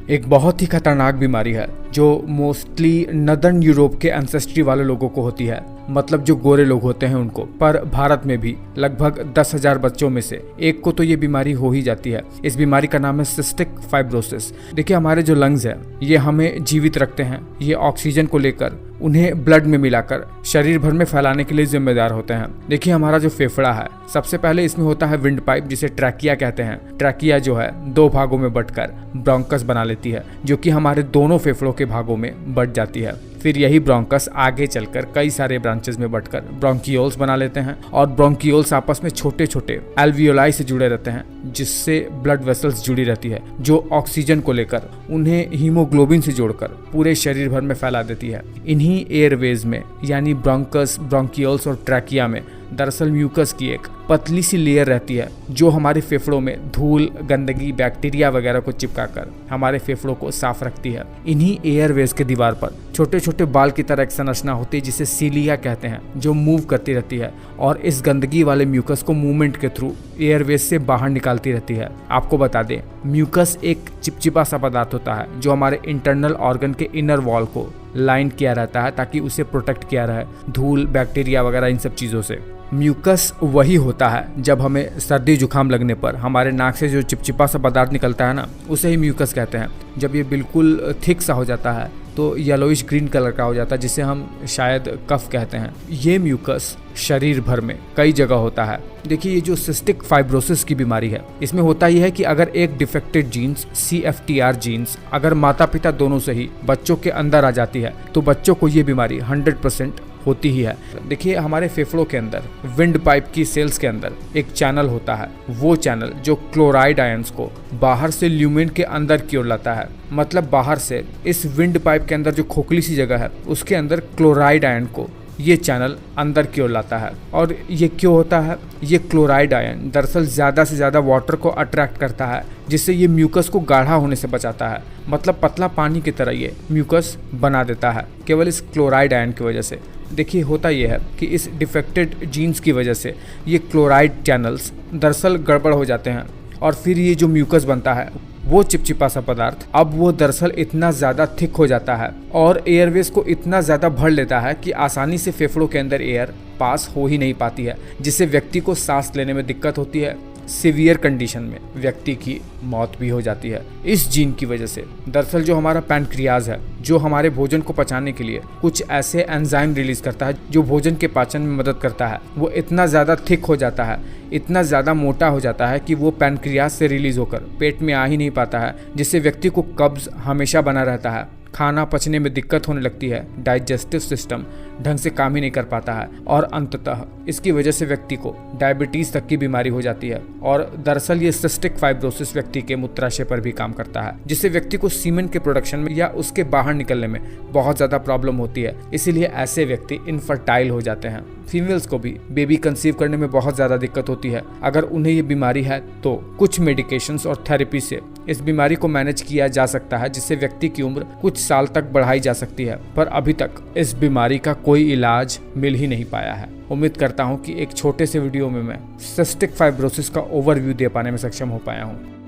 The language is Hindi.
एक बहुत ही खतरनाक बीमारी है जो मोस्टली नदर्न यूरोप के एंसेस्ट्री वाले लोगों को होती है, मतलब जो गोरे लोग होते हैं उनको। पर भारत में भी लगभग 10,000 बच्चों में से एक को तो ये बीमारी हो ही जाती है। इस बीमारी का नाम है सिस्टिक फाइब्रोसिस। देखिए, हमारे जो लंग्स है ये हमें जीवित रखते हैं। ये ऑक्सीजन को लेकर उन्हें ब्लड में मिलाकर शरीर भर में फैलाने के लिए जिम्मेदार होते हैं। देखिए, हमारा जो फेफड़ा है, सबसे पहले इसमें होता है विंड पाइप, जिसे ट्रैकिया कहते हैं। ट्रैकिया जो है 2 भागों में बंटकर ब्रोंकस बना लेती है, जो कि हमारे दोनों फेफड़ों के भागों में बंट जाती है। फिर यही ब्रोंकस आगे चलकर कई सारे ब्रांचेस में बंटकर ब्रोंकियोल्स बना लेते हैं, और ब्रोंकियोल्स आपस में छोटे छोटे एल्वियोलाई से जुड़े रहते हैं, जिससे ब्लड वेसल्स जुड़ी रहती है, जो ऑक्सीजन को लेकर उन्हें हीमोग्लोबिन से जोड़कर पूरे शरीर भर में फैला देती है। इन्हीं एयरवेज में यानी ब्रोंकस, ब्रोंकियोल्स और ट्रैकिया में दरअसल म्यूकस की एक पतली सी लेयर रहती है, जो हमारे फेफड़ों में धूल, गंदगी, बैक्टीरिया वगैरह को चिपकाकर हमारे फेफड़ों को साफ रखती है। इन्हीं एयरवेज के दीवार पर छोटे छोटे बाल की तरह एक संरचना होती है, जिसे सीलिया कहते हैं, जो मूव करती रहती है और इस गंदगी वाले म्यूकस को मूवमेंट के थ्रू एयरवेज से बाहर निकालती रहती है। आपको बता दें, म्यूकस एक चिपचिपा सा पदार्थ होता है जो हमारे इंटरनल ऑर्गन के इनर वॉल को लाइन किया रहता है, ताकि उसे प्रोटेक्ट किया रहे धूल, बैक्टीरिया वगैरह इन सब चीज़ों से। म्यूकस वही होता है जब हमें सर्दी जुकाम लगने पर हमारे नाक से जो चिपचिपा सा पदार्थ निकलता है ना, उसे ही म्यूकस कहते हैं। जब ये बिल्कुल थिक सा हो जाता है तो येलोइश ग्रीन कलर का हो जाता है, जिसे हम शायद कफ कहते हैं। ये म्यूकस शरीर भर में कई जगह होता है। देखिए, ये जो सिस्टिक फाइब्रोसिस की बीमारी है, इसमें होता ही है कि अगर एक डिफेक्टेड जीन्स CFTR जीन्स अगर माता पिता दोनों से ही बच्चों के अंदर आ जाती है, तो बच्चों को ये बीमारी 100% होती ही है। देखिए, हमारे फेफड़ों के अंदर विंड पाइप की सेल्स के अंदर एक चैनल होता है। वो चैनल जो क्लोराइड आयंस को बाहर से ल्यूमेन के अंदर की ओर लाता है, मतलब बाहर से इस विंड पाइप के अंदर जो खोखली सी जगह है, उसके अंदर क्लोराइड आयन को ये चैनल अंदर की ओर लाता है। और ये क्यों होता है? ये क्लोराइड आयन दरअसल ज़्यादा से ज़्यादा वाटर को अट्रैक्ट करता है, जिससे ये म्यूकस को गाढ़ा होने से बचाता है। मतलब पतला पानी की तरह ये म्यूकस बना देता है, केवल इस क्लोराइड आयन की वजह से। देखिए, होता यह है कि इस डिफेक्टेड जीन्स की वजह से ये क्लोराइड चैनल्स दरअसल गड़बड़ हो जाते हैं, और फिर ये जो म्यूकस बनता है, वो चिपचिपा सा पदार्थ अब वो दरअसल इतना ज़्यादा थिक हो जाता है और एयरवेज को इतना ज़्यादा भर लेता है कि आसानी से फेफड़ों के अंदर एयर पास हो ही नहीं पाती है, जिससे व्यक्ति को सांस लेने में दिक्कत होती है। सीवियर कंडीशन में व्यक्ति की मौत भी हो जाती है इस जीन की वजह से। दरअसल जो हमारा पैनक्रियाज है, जो हमारे भोजन को पचाने के लिए कुछ ऐसे एंजाइम रिलीज करता है जो भोजन के पाचन में मदद करता है, वो इतना ज़्यादा थिक हो जाता है, इतना ज़्यादा मोटा हो जाता है कि वो पैनक्रियाज से रिलीज होकर पेट में आ ही नहीं पाता है, जिससे व्यक्ति को कब्ज हमेशा बना रहता है, खाना पचने में दिक्कत होने लगती है, डाइजेस्टिव सिस्टम ढंग से काम ही नहीं कर पाता है, और अंततः इसकी वजह से व्यक्ति को डायबिटीज़ तक की बीमारी हो जाती है। और दरअसल ये सिस्टिक फाइब्रोसिस व्यक्ति के मूत्राशय पर भी काम करता है, जिससे व्यक्ति को सीमेन के प्रोडक्शन में या उसके बाहर निकलने में बहुत ज़्यादा प्रॉब्लम होती है। इसीलिए ऐसे व्यक्ति इनफर्टाइल हो जाते हैं। फीमेल्स को भी बेबी कंसीव करने में बहुत ज़्यादा दिक्कत होती है। अगर उन्हें ये बीमारी है तो कुछ मेडिकेशंस और थेरेपी से इस बीमारी को मैनेज किया जा सकता है, जिससे व्यक्ति की उम्र कुछ साल तक बढ़ाई जा सकती है। पर अभी तक इस बीमारी का कोई इलाज मिल ही नहीं पाया है। उम्मीद करता हूँ कि एक छोटे से वीडियो में मैं सिस्टिक फाइब्रोसिस का ओवरव्यू दे पाने में सक्षम हो पाया हूँ।